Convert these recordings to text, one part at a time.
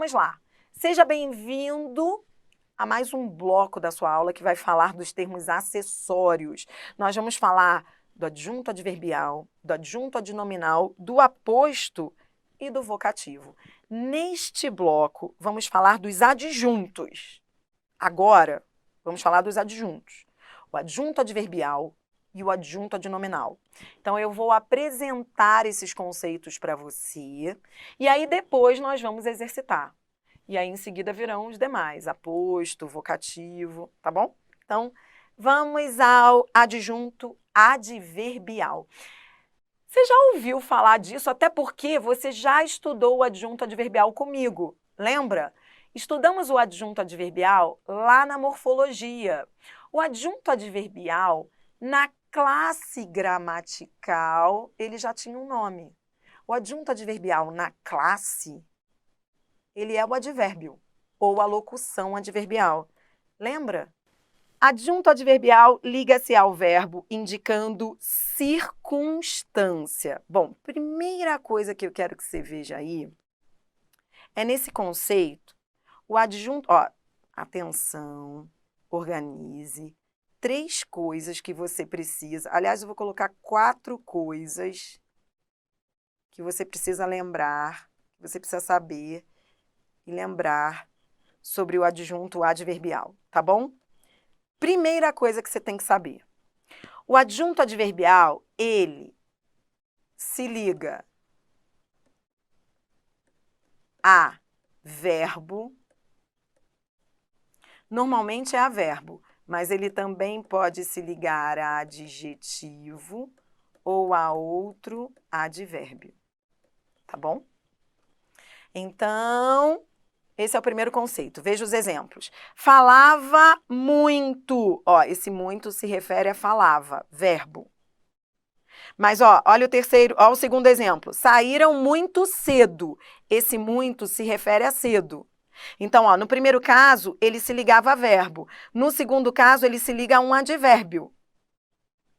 vamos lá. Seja bem-vindo a mais um bloco da sua aula que vai falar dos termos acessórios. Nós vamos falar do adjunto adverbial, do adjunto adnominal, do aposto e do vocativo. Neste bloco, vamos falar dos adjuntos. Agora, vamos falar dos adjuntos. O adjunto adverbial e o adjunto adnominal. Então, eu vou apresentar esses conceitos para você e aí depois nós vamos exercitar. E aí, em seguida, virão os demais, aposto, vocativo, tá bom? Então, vamos ao adjunto adverbial. Você já ouviu falar disso, até porque você já estudou o adjunto adverbial comigo, lembra? Estudamos o adjunto adverbial lá na morfologia. O adjunto adverbial, na classe gramatical, ele já tinha um nome. O adjunto adverbial na classe, ele é o advérbio, ou a locução adverbial. Lembra? Adjunto adverbial liga-se ao verbo indicando circunstância. Bom, primeira coisa que eu quero que você veja aí é nesse conceito, o adjunto, atenção, organize, 3 coisas que você precisa, aliás, eu vou colocar 4 coisas que você precisa lembrar, que você precisa saber e lembrar sobre o adjunto adverbial, tá bom? Primeira coisa que você tem que saber. O adjunto adverbial, ele se liga a verbo, normalmente é a verbo, mas ele também pode se ligar a adjetivo ou a outro advérbio, tá bom? Então, esse é o primeiro conceito. Veja os exemplos. Falava muito. Esse muito se refere a falava, verbo. Mas, olha o terceiro, o segundo exemplo. Saíram muito cedo. Esse muito se refere a cedo. Então, no primeiro caso, ele se ligava a verbo. No segundo caso, ele se liga a um advérbio.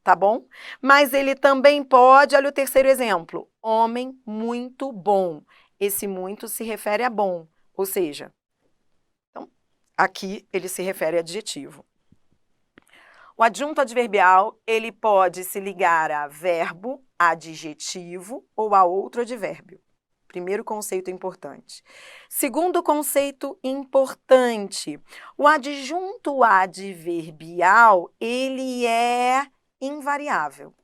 Tá bom? Mas ele também pode, olha o terceiro exemplo. Homem muito bom. Esse muito se refere a bom. Ou seja, então, aqui ele se refere a adjetivo. O adjunto adverbial, ele pode se ligar a verbo, adjetivo ou a outro advérbio. Primeiro conceito importante. Segundo conceito importante, o adjunto adverbial, ele é invariável.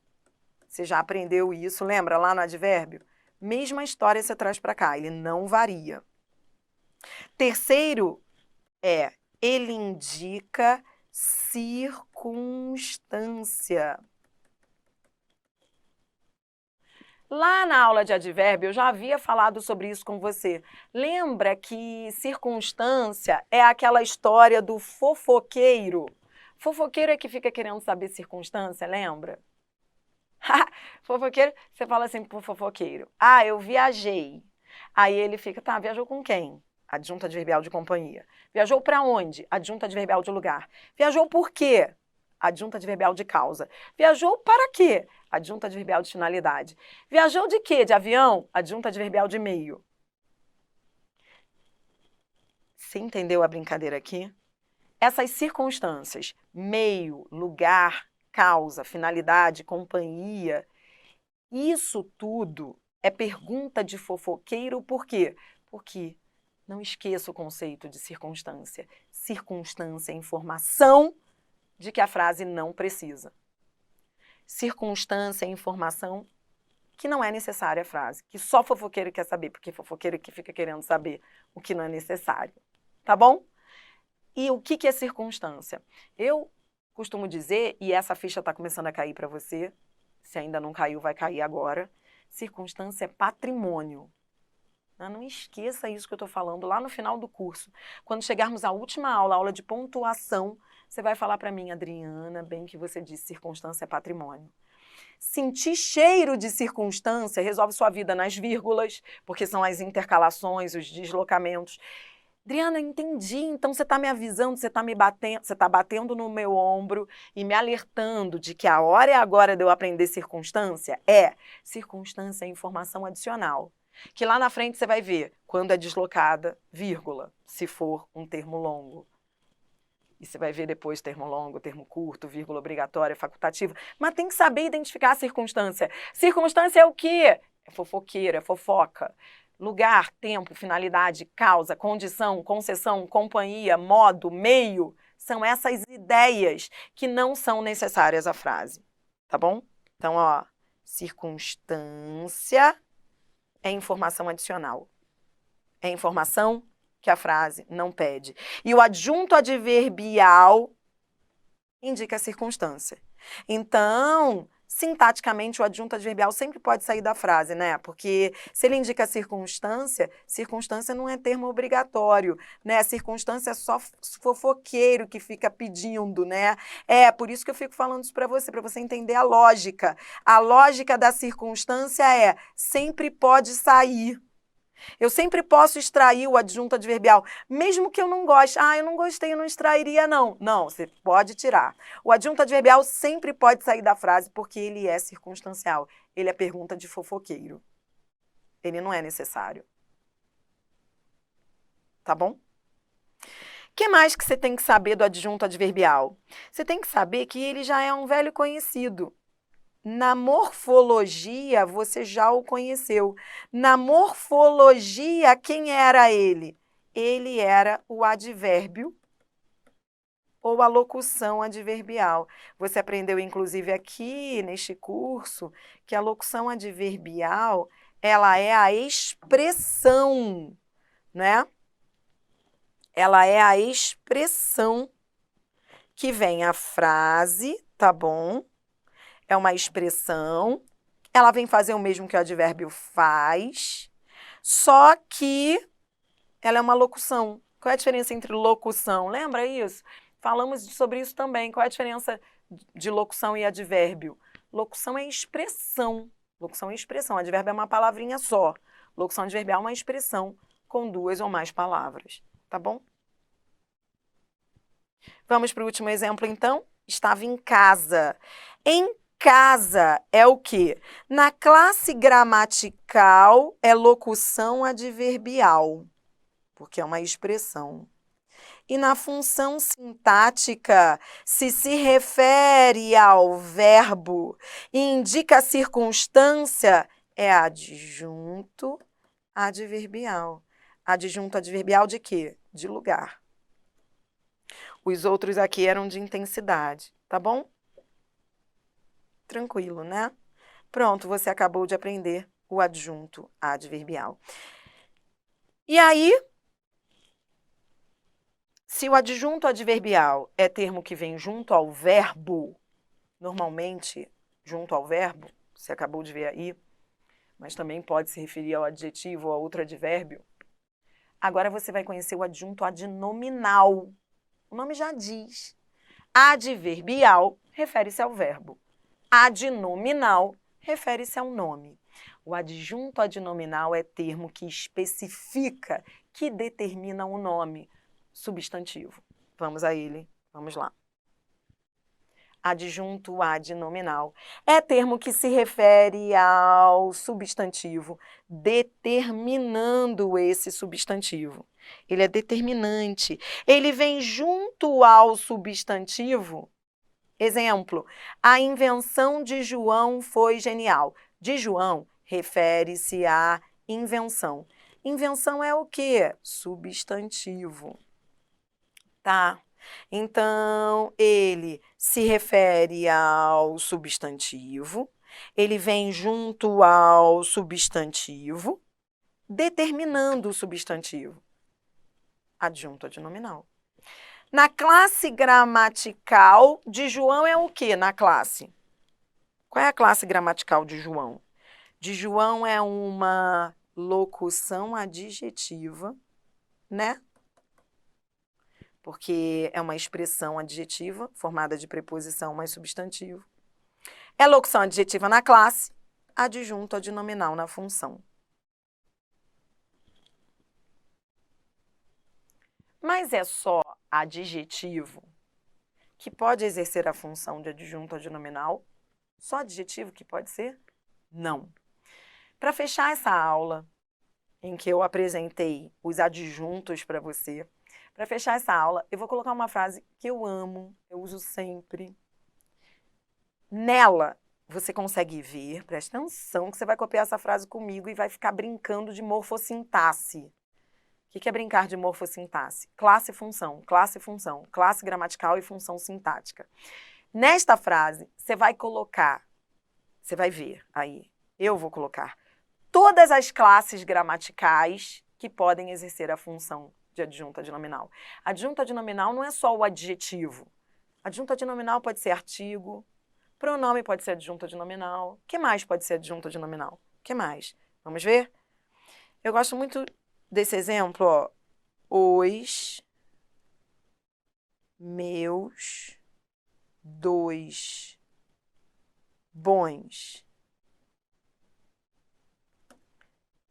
Você já aprendeu isso, lembra lá no advérbio? Mesma história você traz para cá, ele não varia. Terceiro ele indica circunstância. Lá na aula de advérbio, eu já havia falado sobre isso com você. Lembra que circunstância é aquela história do fofoqueiro? Fofoqueiro é que fica querendo saber circunstância, lembra? Fofoqueiro, você fala assim pro fofoqueiro. Eu viajei. Aí ele fica, tá, viajou com quem? Adjunto adverbial de companhia. Viajou para onde? Adjunto adverbial de lugar. Viajou por quê? Adjunto adverbial de causa. Viajou para quê? Adjunto adverbial de finalidade. Viajou de quê? De avião? Adjunto adverbial de meio. Você entendeu a brincadeira aqui? Essas circunstâncias, meio, lugar, causa, finalidade, companhia, isso tudo é pergunta de fofoqueiro, por quê? Porque não esqueça o conceito de circunstância. Circunstância é informação de que a frase não precisa. Circunstância é informação que não é necessária a frase, que só fofoqueiro quer saber, porque fofoqueiro que fica querendo saber o que não é necessário. Tá bom? E o que é circunstância? Eu costumo dizer, e essa ficha está começando a cair para você, se ainda não caiu, vai cair agora, circunstância é patrimônio. Não esqueça isso que eu estou falando lá no final do curso. Quando chegarmos à última aula, a aula de pontuação, você vai falar para mim, Adriana, bem que você disse, circunstância é patrimônio. Sentir cheiro de circunstância resolve sua vida nas vírgulas, porque são as intercalações, os deslocamentos. Adriana, entendi, então você está me avisando, você está batendo no meu ombro e me alertando de que a hora é agora de eu aprender circunstância? Circunstância é informação adicional. que lá na frente você vai ver quando é deslocada, vírgula, se for um termo longo. E você vai ver depois termo longo, termo curto, vírgula obrigatória, facultativa. Mas tem que saber identificar a circunstância. Circunstância é o quê? É fofoqueira, é fofoca. Lugar, tempo, finalidade, causa, condição, concessão, companhia, modo, meio. São essas ideias que não são necessárias à frase. Tá bom? Então, ó, circunstância é informação adicional. É informação que a frase não pede. E o adjunto adverbial indica a circunstância. Então, sintaticamente, o adjunto adverbial sempre pode sair da frase, né? Porque se ele indica circunstância, circunstância não é termo obrigatório, né? Circunstância é só fofoqueiro que fica pedindo, né? É, por isso que eu fico falando isso para você entender a lógica. A lógica da circunstância é sempre pode sair. Eu sempre posso extrair o adjunto adverbial, mesmo que eu não goste. Ah, eu não gostei, eu não extrairia, não. Não, você pode tirar. O adjunto adverbial sempre pode sair da frase porque ele é circunstancial. Ele é pergunta de fofoqueiro. Ele não é necessário. Tá bom? O que mais que você tem que saber do adjunto adverbial? Você tem que saber que ele já é um velho conhecido. Na morfologia, você já o conheceu. Na morfologia, quem era ele? Ele era o advérbio ou a locução adverbial. Você aprendeu, inclusive, aqui neste curso, que a locução adverbial, ela é a expressão, né? Ela é a expressão que vem a frase, tá bom? É uma expressão, ela vem fazer o mesmo que o advérbio faz, só que ela é uma locução. Qual é a diferença entre locução? Lembra isso? Falamos sobre isso também. Qual é a diferença de locução e advérbio? Locução é expressão. Locução é expressão. Advérbio é uma palavrinha só. Locução adverbial é uma expressão com duas ou mais palavras. Tá bom? Vamos para o último exemplo, então? Estava em casa. Em casa é o quê? Na classe gramatical é locução adverbial, porque é uma expressão. E na função sintática, se refere ao verbo e indica a circunstância, é adjunto adverbial. Adjunto adverbial de quê? De lugar. Os outros aqui eram de intensidade, tá bom? Tranquilo, né? Pronto, você acabou de aprender o adjunto adverbial. E aí, se o adjunto adverbial é termo que vem junto ao verbo, normalmente junto ao verbo, você acabou de ver aí, mas também pode se referir ao adjetivo ou a outro advérbio. Agora você vai conhecer o adjunto adnominal. O nome já diz. Adverbial refere-se ao verbo. Adnominal refere-se ao nome. O adjunto adnominal é termo que especifica, que determina o nome, substantivo. Vamos a ele, vamos lá. Adjunto adnominal é termo que se refere ao substantivo, determinando esse substantivo. Ele é determinante. Ele vem junto ao substantivo. Exemplo, a invenção de João foi genial. De João refere-se à invenção. Invenção é o quê? Substantivo. Tá? Então, ele se refere ao substantivo, ele vem junto ao substantivo, determinando o substantivo. Adjunto adnominal. Na classe gramatical de João é o que na classe? Qual é a classe gramatical de João? De João é uma locução adjetiva, né? Porque é uma expressão adjetiva formada de preposição mais substantivo. É locução adjetiva na classe, adjunto adnominal na função. Mas é só adjetivo que pode exercer a função de adjunto adnominal? Só adjetivo que pode ser? Não. Para fechar essa aula, em que eu apresentei os adjuntos para você. Para fechar essa aula, eu vou colocar uma frase que eu amo, eu uso sempre. Nela, você consegue ver, presta atenção que você vai copiar essa frase comigo e vai ficar brincando de morfossintaxe. O que é brincar de morfossintaxe? Classe e função, classe gramatical e função sintática. Nesta frase, você vai colocar, você vai ver aí, eu vou colocar todas as classes gramaticais que podem exercer a função de adjunta adnominal. Adjunta adnominal não é só o adjetivo. Adjunta adnominal pode ser artigo, pronome pode ser adjunta adnominal. O que mais pode ser adjunta adnominal? O que mais? Vamos ver? Eu gosto muito desse exemplo, ó. Os meus dois bons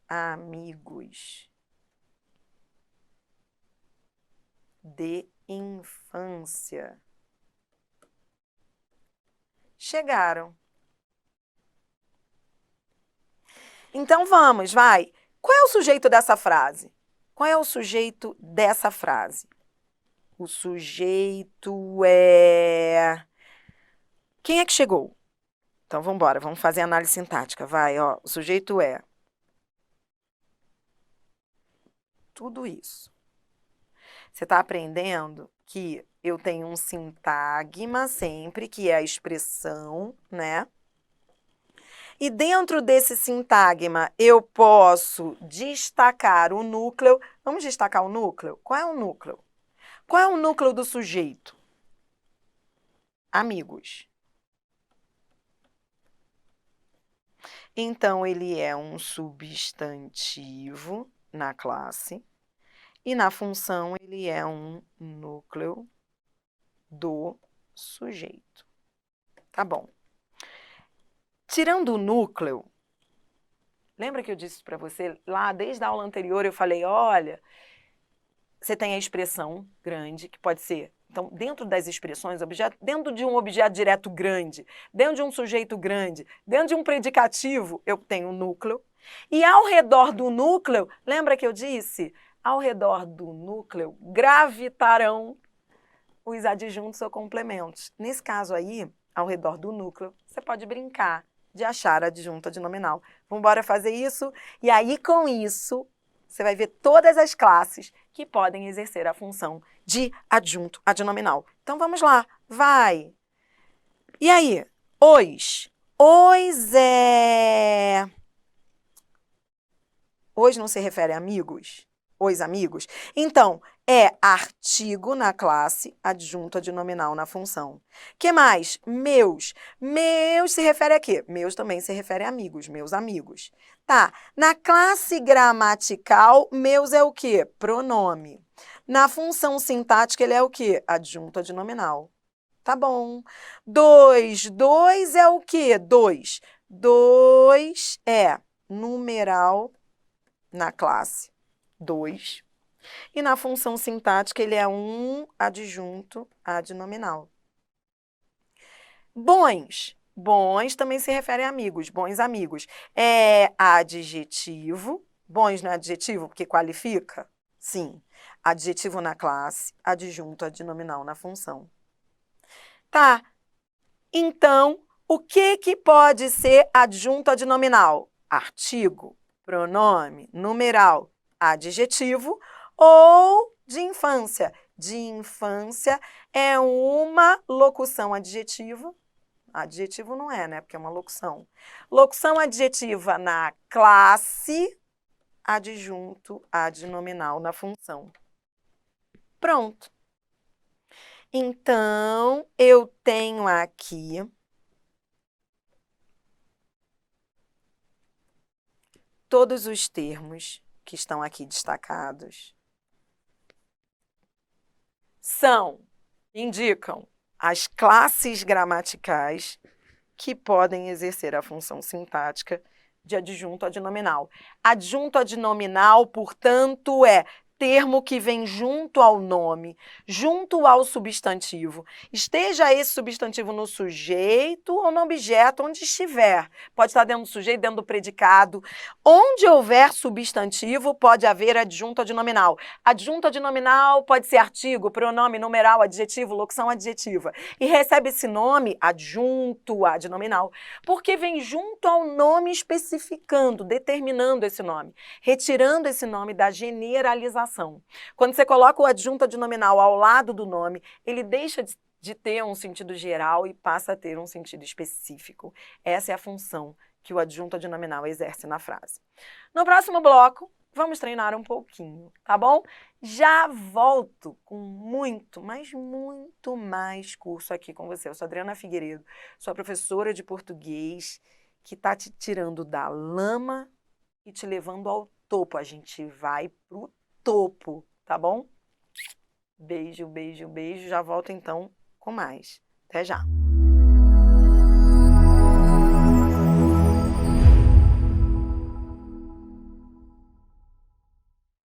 amigos de infância chegaram. Então vamos, vai. Qual é o sujeito dessa frase? Qual é o sujeito dessa frase? O sujeito é... Quem é que chegou? Então vamos embora, vamos fazer análise sintática. Vai, ó. O sujeito é... Tudo isso. Você está aprendendo que eu tenho um sintagma sempre, que é a expressão, né? E dentro desse sintagma, eu posso destacar o núcleo. Vamos destacar o núcleo? Qual é o núcleo? Qual é o núcleo do sujeito? Amigos. Então, ele é um substantivo na classe e na função ele é um núcleo do sujeito. Tá bom. Tirando o núcleo, lembra que eu disse para você, lá desde a aula anterior eu falei, olha, você tem a expressão grande, que pode ser, então, dentro das expressões, dentro de um objeto direto grande, dentro de um sujeito grande, dentro de um predicativo, eu tenho um núcleo. E ao redor do núcleo, lembra que eu disse? Ao redor do núcleo gravitarão os adjuntos ou complementos. Nesse caso aí, ao redor do núcleo, você pode brincar de achar adjunto adnominal. Vamos embora fazer isso? E aí, com isso, você vai ver todas as classes que podem exercer a função de adjunto adnominal. Então, vamos lá. Vai! E aí? Os. Os é... Os não se refere a amigos? Os amigos? Então, é artigo na classe, adjunto adnominal na função. Que mais? Meus. Meus se refere a quê? Meus também se refere a amigos, meus amigos. Tá. Na classe gramatical, meus é o quê? Pronome. Na função sintática, ele é o quê? Adjunto adnominal. Tá bom. Dois. Dois é o quê? Dois. Dois é numeral na classe. Dois. E na função sintática, ele é um adjunto adnominal. Bons. Bons também se refere a amigos, bons amigos. É adjetivo. Bons não é adjetivo porque qualifica? Sim. Adjetivo na classe, adjunto adnominal na função. Tá. Então, o que pode ser adjunto adnominal? Artigo, pronome, numeral, adjetivo ou de infância. De infância é uma locução adjetiva. Adjetivo não é, né? Porque é uma locução. Locução adjetiva na classe, adjunto adnominal na função. Pronto. Então, eu tenho aqui todos os termos que estão aqui destacados indicam as classes gramaticais que podem exercer a função sintática de adjunto adnominal. Adjunto adnominal, portanto, é termo que vem junto ao nome, junto ao substantivo. Esteja esse substantivo no sujeito ou no objeto, onde estiver. Pode estar dentro do sujeito, dentro do predicado. Onde houver substantivo, pode haver adjunto adnominal. Adjunto adnominal pode ser artigo, pronome, numeral, adjetivo, locução adjetiva. E recebe esse nome, adjunto adnominal, porque vem junto ao nome especificando, determinando esse nome, retirando esse nome da generalização. Quando você coloca o adjunto adnominal ao lado do nome, ele deixa de ter um sentido geral e passa a ter um sentido específico. Essa é a função que o adjunto adnominal exerce na frase. No próximo bloco, vamos treinar um pouquinho, tá bom? Já volto com muito, mas muito mais curso aqui com você. Eu sou Adriana Figueiredo, sua professora de português, que está te tirando da lama e te levando ao topo. A gente vai pro topo, tá bom? Beijo, beijo, beijo. Já volto então com mais. Até já!